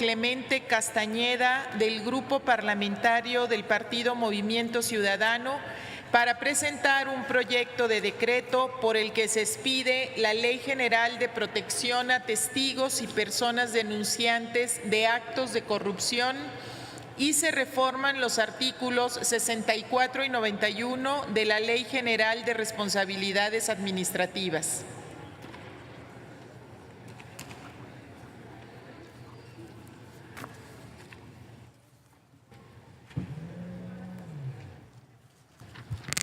Clemente Castañeda, del Grupo Parlamentario del Partido Movimiento Ciudadano, para presentar un proyecto de decreto por el que se expide la Ley General de Protección a Testigos y Personas Denunciantes de Actos de Corrupción y se reforman los artículos 64 y 91 de la Ley General de Responsabilidades Administrativas.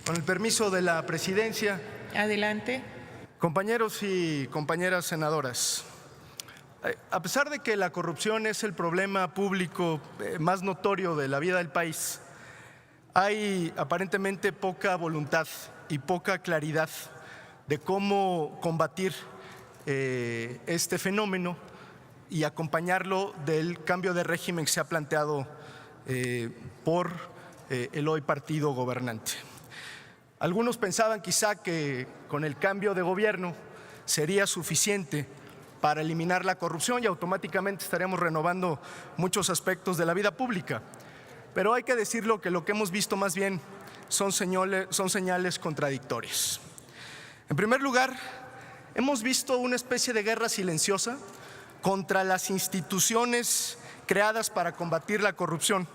Con el permiso de la presidencia. Adelante. Compañeros y compañeras senadoras, a pesar de que la corrupción es el problema público más notorio de la vida del país, hay aparentemente poca voluntad y poca claridad de cómo combatir este fenómeno y acompañarlo del cambio de régimen que se ha planteado por el hoy partido gobernante. Algunos pensaban quizá que con el cambio de gobierno sería suficiente para eliminar la corrupción y automáticamente estaríamos renovando muchos aspectos de la vida pública. Pero hay que decirlo que lo que hemos visto más bien son señales contradictorias. En primer lugar, hemos visto una especie de guerra silenciosa contra las instituciones creadas para combatir la corrupción,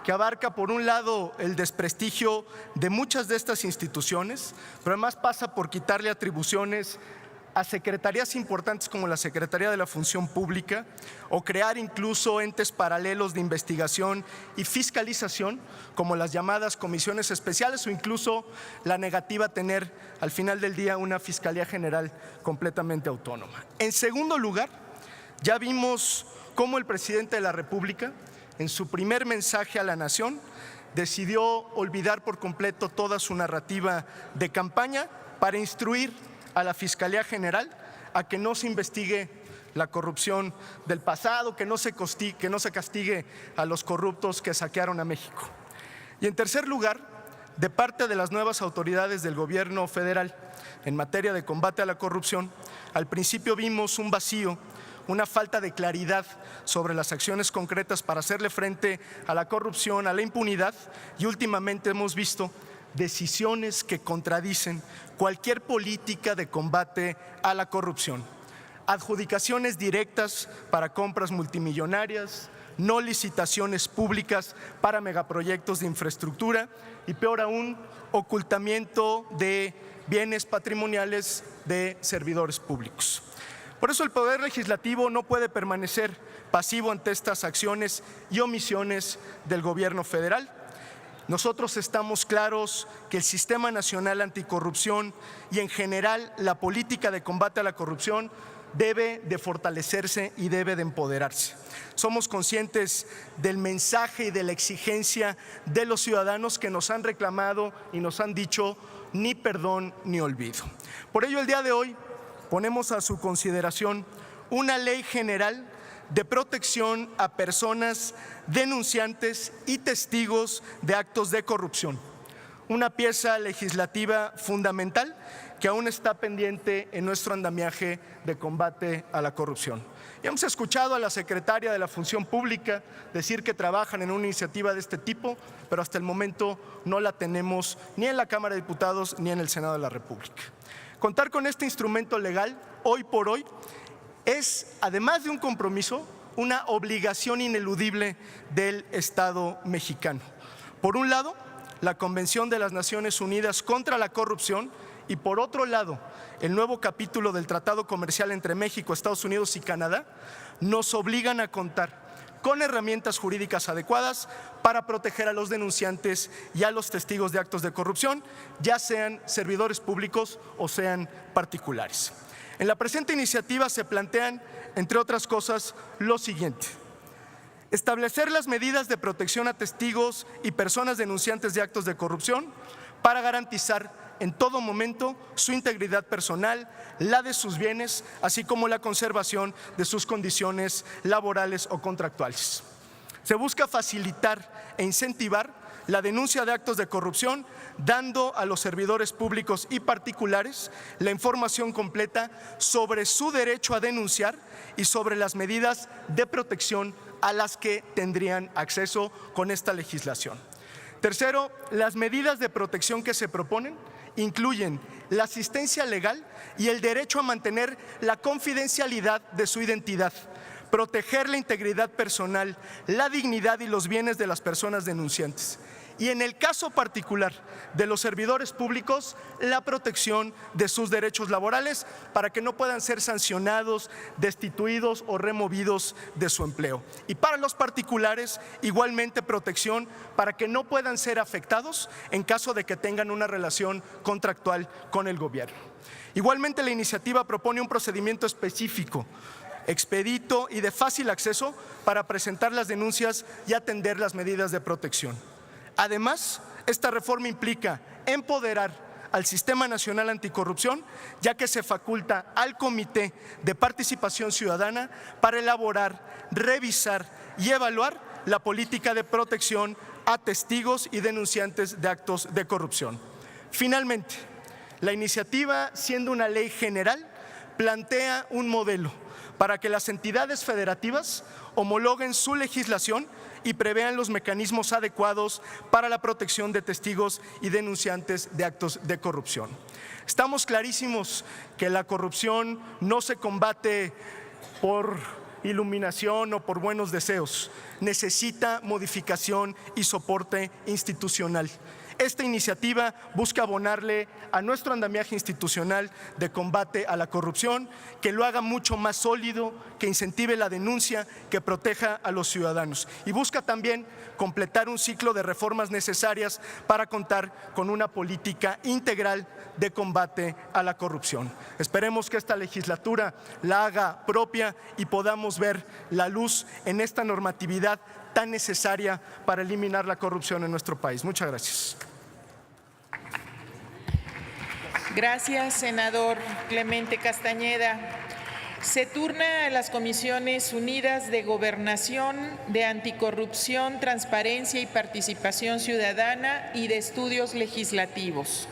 que abarca por un lado el desprestigio de muchas de estas instituciones, pero además pasa por quitarle atribuciones a secretarías importantes como la Secretaría de la Función Pública o crear incluso entes paralelos de investigación y fiscalización como las llamadas comisiones especiales o incluso la negativa a tener al final del día una Fiscalía General completamente autónoma. En segundo lugar, ya vimos cómo el presidente de la República, en su primer mensaje a la nación, decidió olvidar por completo toda su narrativa de campaña para instruir a la Fiscalía General a que no se investigue la corrupción del pasado, que no se castigue a los corruptos que saquearon a México. Y en tercer lugar, de parte de las nuevas autoridades del gobierno federal en materia de combate a la corrupción, al principio vimos un vacío, una falta de claridad sobre las acciones concretas para hacerle frente a la corrupción, a la impunidad, y últimamente hemos visto decisiones que contradicen cualquier política de combate a la corrupción. Adjudicaciones directas para compras multimillonarias, no licitaciones públicas para megaproyectos de infraestructura y, peor aún, ocultamiento de bienes patrimoniales de servidores públicos. Por eso el Poder Legislativo no puede permanecer pasivo ante estas acciones y omisiones del gobierno federal. Nosotros estamos claros que el Sistema Nacional Anticorrupción y en general la política de combate a la corrupción debe de fortalecerse y debe de empoderarse. Somos conscientes del mensaje y de la exigencia de los ciudadanos que nos han reclamado y nos han dicho ni perdón ni olvido. Por ello, el día de hoy ponemos a su consideración una ley general de protección a personas denunciantes y testigos de actos de corrupción, una pieza legislativa fundamental que aún está pendiente en nuestro andamiaje de combate a la corrupción. Ya hemos escuchado a la secretaria de la Función Pública decir que trabajan en una iniciativa de este tipo, pero hasta el momento no la tenemos ni en la Cámara de Diputados ni en el Senado de la República. Contar con este instrumento legal, hoy por hoy, es, además de un compromiso, una obligación ineludible del Estado mexicano. Por un lado, la Convención de las Naciones Unidas contra la Corrupción y, por otro lado, el nuevo capítulo del Tratado Comercial entre México, Estados Unidos y Canadá nos obligan a contar con herramientas jurídicas adecuadas para proteger a los denunciantes y a los testigos de actos de corrupción, ya sean servidores públicos o sean particulares. En la presente iniciativa se plantean, entre otras cosas, lo siguiente: establecer las medidas de protección a testigos y personas denunciantes de actos de corrupción para garantizar en todo momento su integridad personal, la de sus bienes, así como la conservación de sus condiciones laborales o contractuales. Se busca facilitar e incentivar la denuncia de actos de corrupción, dando a los servidores públicos y particulares la información completa sobre su derecho a denunciar y sobre las medidas de protección a las que tendrían acceso con esta legislación. Tercero, las medidas de protección que se proponen incluyen la asistencia legal y el derecho a mantener la confidencialidad de su identidad, proteger la integridad personal, la dignidad y los bienes de las personas denunciantes. Y en el caso particular de los servidores públicos, la protección de sus derechos laborales para que no puedan ser sancionados, destituidos o removidos de su empleo. Y para los particulares, igualmente protección para que no puedan ser afectados en caso de que tengan una relación contractual con el gobierno. Igualmente, la iniciativa propone un procedimiento específico, expedito y de fácil acceso para presentar las denuncias y atender las medidas de protección. Además, esta reforma implica empoderar al Sistema Nacional Anticorrupción, ya que se faculta al Comité de Participación Ciudadana para elaborar, revisar y evaluar la política de protección a testigos y denunciantes de actos de corrupción. Finalmente, la iniciativa, siendo una ley general, plantea un modelo para que las entidades federativas homologuen su legislación y prevean los mecanismos adecuados para la protección de testigos y denunciantes de actos de corrupción. Estamos clarísimos que la corrupción no se combate por iluminación o por buenos deseos, necesita modificación y soporte institucional. Esta iniciativa busca abonarle a nuestro andamiaje institucional de combate a la corrupción, que lo haga mucho más sólido, que incentive la denuncia, que proteja a los ciudadanos. Y busca también completar un ciclo de reformas necesarias para contar con una política integral de combate a la corrupción. Esperemos que esta legislatura la haga propia y podamos ver la luz en esta normatividad tan necesaria para eliminar la corrupción en nuestro país. Muchas gracias. Gracias, senador Clemente Castañeda. Se turna a las Comisiones Unidas de Gobernación, de Anticorrupción, Transparencia y Participación Ciudadana y de Estudios Legislativos.